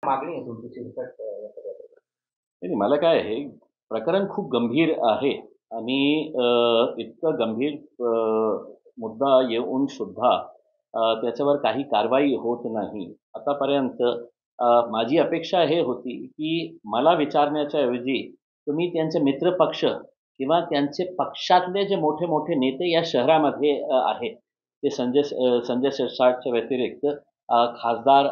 मागणी आहे तुमची शिरकट या सगळ्या नाही, मला काय आहे, प्रकरण खूप गंभीर आहे आणि इतकं गंभीर मुद्दा येऊन सुद्धा त्याच्यावर काही कारवाई होत नाही. आतापर्यंत माझी अपेक्षा हे होती, की मला विचारण्याच्या ऐवजी तुम्ही त्यांचे मित्रपक्ष किंवा त्यांचे पक्षातले जे मोठे-मोठे नेते या शहरामध्ये आहेत, ते संजय शिरसाटच्या व्यतिरिक्त खासदार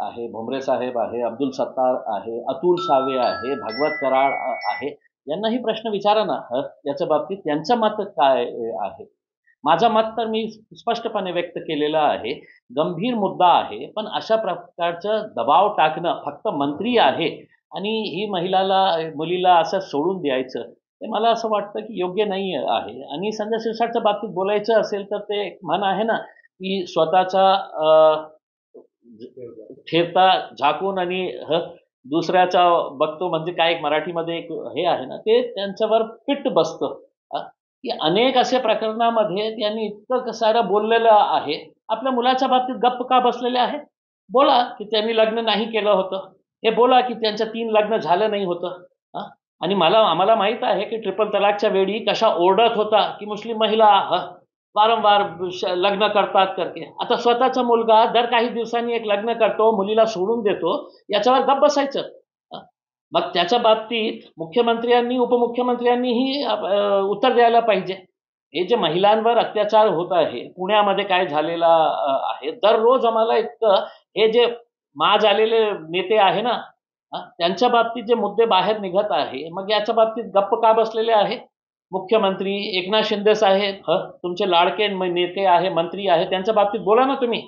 आहे, भुमरे साहेब आहे, अब्दुल सत्तार आहे, अतुल सावे आहे, भागवत कराड आहे. यांनाही प्रश्न विचारा ना याच्या बाबतीत त्यांचं मत काय आहे. माझं मत तर मी स्पष्टपणे व्यक्त केलेलं आहे. गंभीर मुद्दा आहे, पण अशा प्रकारचं दबाव टाकणं, फक्त मंत्री आहे आणि ही मुलीला असं सोडून द्यायचं, हे मला असं वाटतं की योग्य नाही आहे. आणि संजय शिरसाटच्या बाबतीत बोलायचं असेल तर ते एक म्हण आहे ना, की स्वतःचा ठेवता झाकून आणि दुसऱ्याचा बघतो, म्हणजे काय एक मराठीमध्ये एक हे आहे ना, ते त्यांच्यावर फिट बसतं. की अनेक अशा प्रकरणामध्ये त्यांनी इतकं सारं बोललेलं आहे. आपल्या मुलाच्या बाबतीत गप्प का बसलेले आहेत? बोला की त्यांनी लग्न नाही केलं होतं. हे बोला की त्यांच्या 3 लग्न झालं नाही होतं. आणि आम्हाला माहित आहे की ट्रिपल तलाकच्या वेळी कशा ओरडत होता की मुस्लिम महिला वारंवार लग्न करतात करके. आता स्वतःचा मुलगा दर काही दिवसांनी एक लग्न करतो, मुलीला सोडून देतो, याच्यावर गप्प बसायचं. मग त्याच्या बाबतीत मुख्यमंत्र्यांनी, उपमुख्यमंत्र्यांनीही उत्तर द्यायला पाहिजे. हे जे महिलांवर अत्याचार होत आहे, पुण्यामध्ये काय झालेला आहे, दररोज आम्हाला इतकं हे जे माज आलेले नेते आहे ना, त्यांच्या बाबतीत जे मुद्दे बाहेर निघत आहे, मग याच्या बाबतीत गप्प का बसलेले आहे? मुख्यमंत्री एकनाथ शिंदे साहेब, तुमचे लाडके नेते आहे, मंत्री आहे, त्यांच्या बाबतीत बोला ना तुम्ही.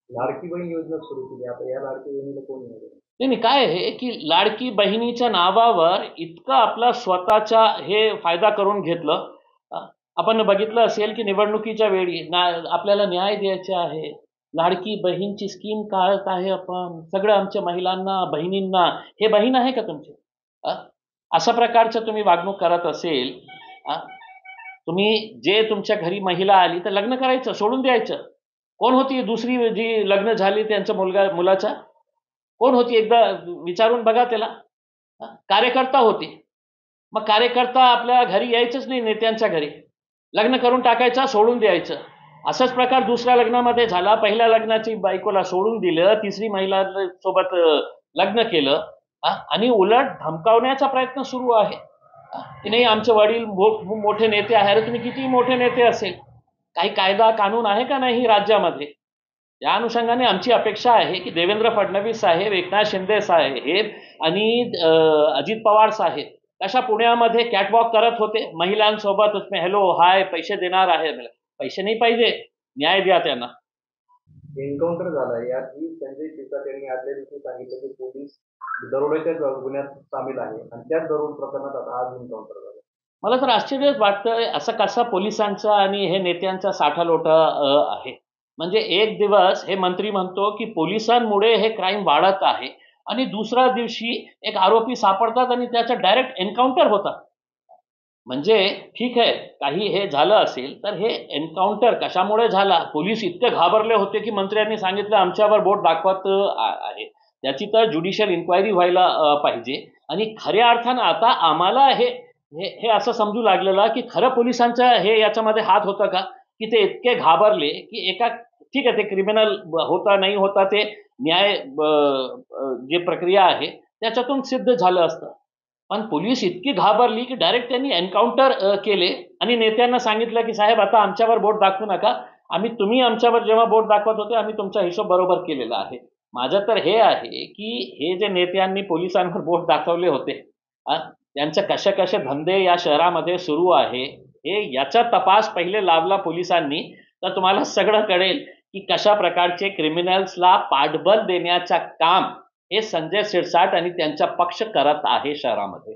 लाडकी बहीण योजना सुरू केली. आता या लाडकी बहिणीला कोण येणार? नाही नाही, काय आहे की लाडकी बहिणीच्या नावावर इतकं आपला स्वतःचा हे फायदा करून घेतलं. आपण बघितलं असेल की निवडणुकीच्या वेळी आपल्याला न्याय द्यायचा आहे, लाडकी बहीणची स्कीम काढत आहे आपण, सगळं आमच्या महिलांना, बहिणींना. हे बहीण आहे का तुमची? अशा प्रकारचं तुम्ही वागणूक करत असेल, तुम्ही जे तुमच्या घरी महिला आली तर लग्न करायचं, सोडून द्यायचं. कोण होती दुसरी जी लग्न झाली त्यांच्या मुलाचा? कोण होती? एकदा विचारून बघा त्याला. कार्यकर्ता होती. मग कार्यकर्ता आपल्या घरी यायचंच नाही, नेत्यांच्या घरी. लग्न करून टाकायचा, सोडून द्यायचं. असाच प्रकार दुसऱ्या लग्नामध्ये झाला. पहिल्या लग्नाची बायकोला सोडून दिलं, तिसरी महिला सोबत लग्न केलं आणि उलट धमकावण्याचा प्रयत्न सुरू आहे की नाही आमचे वडील मोठे नेते आहे. अरे तुम्ही किती मोठे नेते असेल, काही कायदा कानून आहे का नाही राज्यामध्ये? या अनुषंगाने आमची अपेक्षा आहे की देवेंद्र फडणवीस साहेब, एकनाथ शिंदे साहेब आणि अजित पवार साहेब कशा पुण्यामध्ये कॅटवॉक करत होते महिलांसोबत, उसमें हॅलो हाय पैसे देणार आहे. पैसे नाही पाहिजे, न्याय द्या त्यांना. एन्काउंटर झाला यातही संजय शिरसाट यांनी आदल्या दिवशी सांगितलं की पोलीस दरोड्याच्या गुन्ह्यात सामील आहे आणि त्याच दरोड प्रकरणात आता आज एन्काउंटर झालं. मला तर आश्चर्यच वाटतं, असं कसा पोलिसांचा आणि हे नेत्यांचा साठालोटा आहे. म्हणजे एक दिवस हे मंत्री म्हणतो की पोलिसांमुळे हे क्राईम वाढत आहे आणि दुसऱ्या दिवशी एक आरोपी सापडतात आणि त्याचं डायरेक्ट एन्काउंटर होतात. म्हणजे ठीक आहे, काही हे झालं असेल तर हे एन्काउंटर कशामुळे झाला? पोलीस इतके घाबरले होते की मंत्र्यांनी सांगितलं आमच्यावर बोट दाखवत आहे. त्याची तर ज्युडिशियल इन्क्वायरी व्हायला पाहिजे. आणि खऱ्या अर्थानं आता आम्हाला हे हे हे असं समजू लागलेलं की खरं पोलिसांचा हे याच्यामध्ये हात होता का, की ते इतके घाबरले की एका, ठीक आहे ते क्रिमिनल होता नाही होता ते न्याय जे प्रक्रिया आहे त्याच्यातून सिद्ध झालं असतं. पण पोलीस इतकी घाबरली की डायरेक्ट त्यांनी एन्काउंटर केले आणि नेत्यांना सांगितलं की साहेब आता आमच्यावर बोट दाखवू नका, तुम्ही आमच्यावर जेव्हा बोट दाखवत होते आम्ही तुमचा हिशोब बरोबर केलेला आहे. माझं तर हे आहे की हे जे नेत्यांनी पोलिसांवर बोट दाखवले होते, त्यांचे कसे कसे धंदे या शहरामध्ये सुरू आहे, हे याचा तपास पहिले लावला पोलिसांनी तर तुम्हाला सगळं कळेल की कशा प्रकारचे क्रिमिनल्सला पाठबळ देण्याचं काम हे संजय शिरसाट आणि त्यांचा पक्ष करत आहे शहरामध्ये.